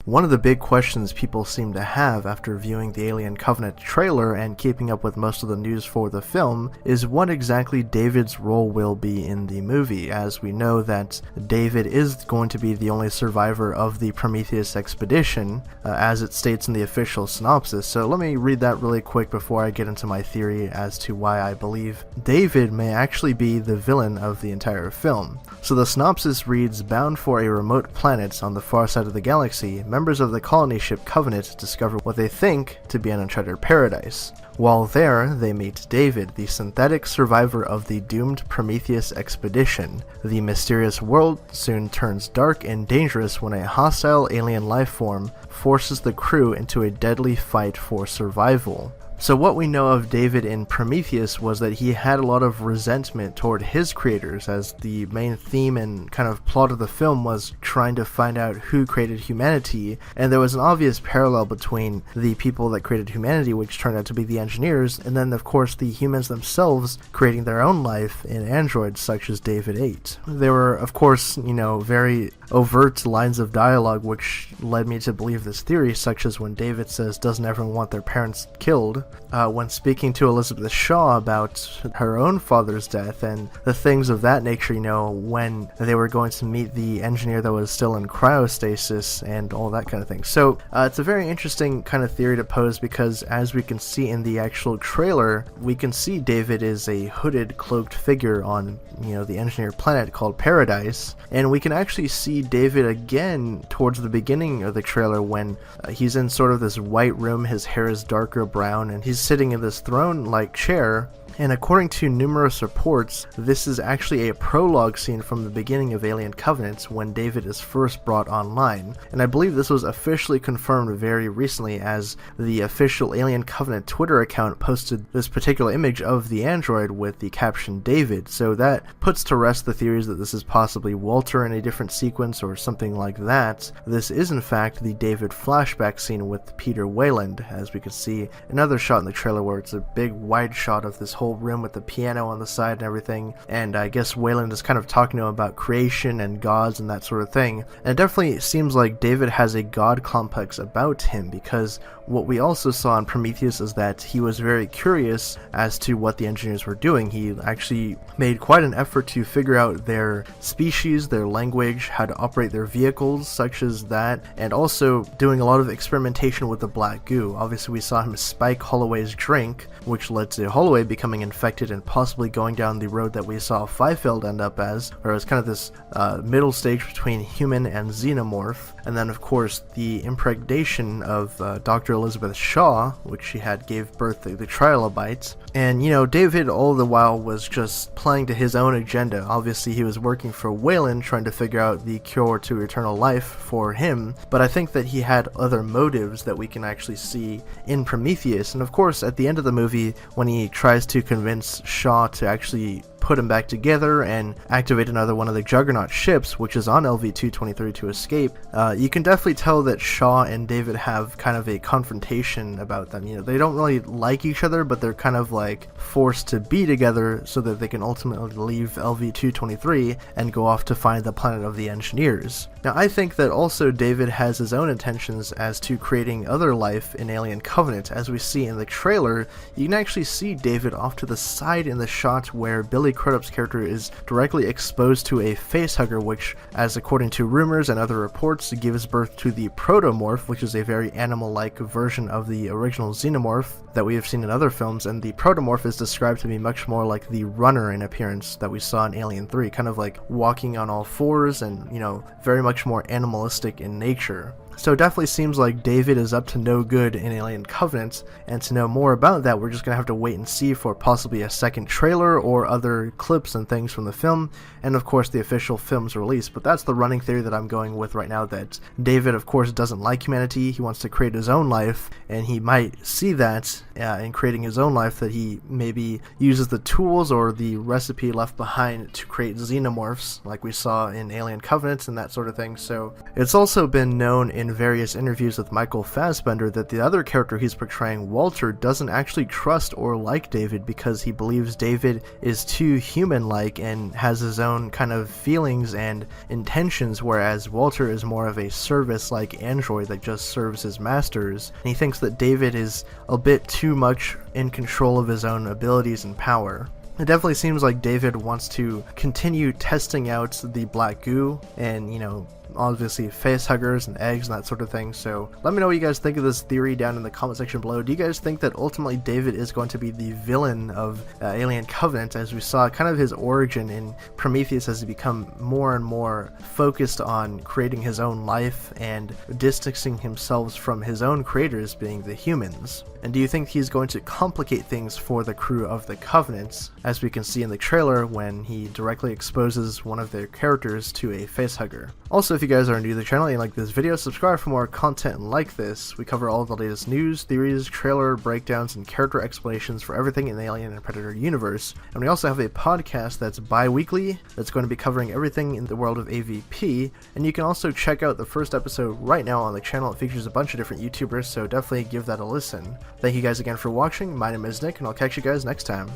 One of the big questions people seem to have after viewing the Alien Covenant trailer and keeping up with most of the news for the film is what exactly David's role will be in the movie, as we know that David is going to be the only survivor of the Prometheus expedition, as it states in the official synopsis. So let me read that really quick before I get into my theory as to why I believe David may actually be the villain of the entire film. So the synopsis reads, "Bound for a remote planet on the far side of the galaxy, members of the colony ship Covenant discover what they think to be an uncharted paradise. While there, they meet David, the synthetic survivor of the doomed Prometheus expedition. The mysterious world soon turns dark and dangerous when a hostile alien life form forces the crew into a deadly fight for survival." So what we know of David in Prometheus was that he had a lot of resentment toward his creators, as the main theme and kind of plot of the film was trying to find out who created humanity, and there was an obvious parallel between the people that created humanity, which turned out to be the engineers, and then of course the humans themselves creating their own life in androids such as David 8. There were of course, very overt lines of dialogue which led me to believe this theory, such as when David says, "Doesn't everyone want their parents killed?" When speaking to Elizabeth Shaw about her own father's death and the things of that nature, when they were going to meet the engineer that was still in cryostasis and all that kind of thing. So it's a very interesting kind of theory to pose, because as we can see in the actual trailer, we can see David is a hooded, cloaked figure on the engineer planet called Paradise, and we can actually see David again towards the beginning of the trailer when he's in sort of this white room, his hair is darker brown, and he's sitting in this throne-like chair. And according to numerous reports, this is actually a prologue scene from the beginning of Alien Covenant when David is first brought online. And I believe this was officially confirmed very recently, as the official Alien Covenant Twitter account posted this particular image of the android with the caption David. So that puts to rest the theories that this is possibly Walter in a different sequence or something like that. This is in fact the David flashback scene with Peter Wayland, as we can see another shot in the trailer where it's a big wide shot of this whole room with the piano on the side and everything, and I guess Wayland is kind of talking to him about creation and gods and that sort of thing. And it definitely seems like David has a god complex about him, because what we also saw in Prometheus is that he was very curious as to what the engineers were doing. He actually made quite an effort to figure out their species, their language, how to operate their vehicles, such as that, and also doing a lot of experimentation with the black goo. Obviously we saw him spike Holloway's drink, which led to Holloway becoming infected and possibly going down the road that we saw Fifield end up as, where it was kind of this middle stage between human and xenomorph. And then of course the impregnation of Dr. Elizabeth Shaw, which she had, gave birth to the trilobites. And David all the while was just playing to his own agenda. Obviously he was working for Wayland, trying to figure out the cure to eternal life for him, but I think that he had other motives that we can actually see in Prometheus. And of course at the end of the movie, when he tries to convince Shaw to actually put him back together and activate another one of the Juggernaut ships, which is on LV-223 to escape, you can definitely tell that Shaw and David have kind of a confrontation about them. They don't really like each other, but they're kind of like forced to be together so that they can ultimately leave LV-223 and go off to find the planet of the engineers. Now I think that also David has his own intentions as to creating other life in Alien Covenant. As we see in the trailer, you can actually see David off to the side in the shot where Billy Crudup's character is directly exposed to a facehugger, which, as according to rumors and other reports, gives birth to the Proto Morph, which is a very animal-like version of the original Xenomorph that we have seen in other films. And the Proto Morph is described to be much more like the Runner in appearance that we saw in Alien 3, kind of like walking on all fours and, very much more animalistic in nature. So it definitely seems like David is up to no good in Alien Covenant, and to know more about that, we're just going to have to wait and see for possibly a second trailer or other clips and things from the film, and of course the official film's release. But that's the running theory that I'm going with right now, that David of course doesn't like humanity, he wants to create his own life, and he might see that in creating his own life, that he maybe uses the tools or the recipe left behind to create xenomorphs like we saw in Alien Covenant and that sort of thing. So it's also been known in in various interviews with Michael Fassbender that the other character he's portraying, Walter, doesn't actually trust or like David because he believes David is too human-like and has his own kind of feelings and intentions, whereas Walter is more of a service-like android that just serves his masters. And he thinks that David is a bit too much in control of his own abilities and power. It definitely seems like David wants to continue testing out the black goo and, obviously face huggers and eggs and that sort of thing. So let me know what you guys think of this theory down in the comment section below. Do you guys think that ultimately David is going to be the villain of Alien Covenant, as we saw kind of his origin in Prometheus as he become more and more focused on creating his own life and distancing himself from his own creators, being the humans? And do you think he's going to complicate things for the crew of the Covenant, as we can see in the trailer when he directly exposes one of their characters to a facehugger? Also, if you guys are new to the channel and like this video, subscribe for more content like this. We cover all the latest news, theories, trailer breakdowns, and character explanations for everything in the Alien and Predator universe. And we also have a podcast that's bi-weekly that's going to be covering everything in the world of AVP. And you can also check out the first episode right now on the channel. It features a bunch of different YouTubers, so definitely give that a listen. Thank you guys again for watching. My name is Nick, and I'll catch you guys next time.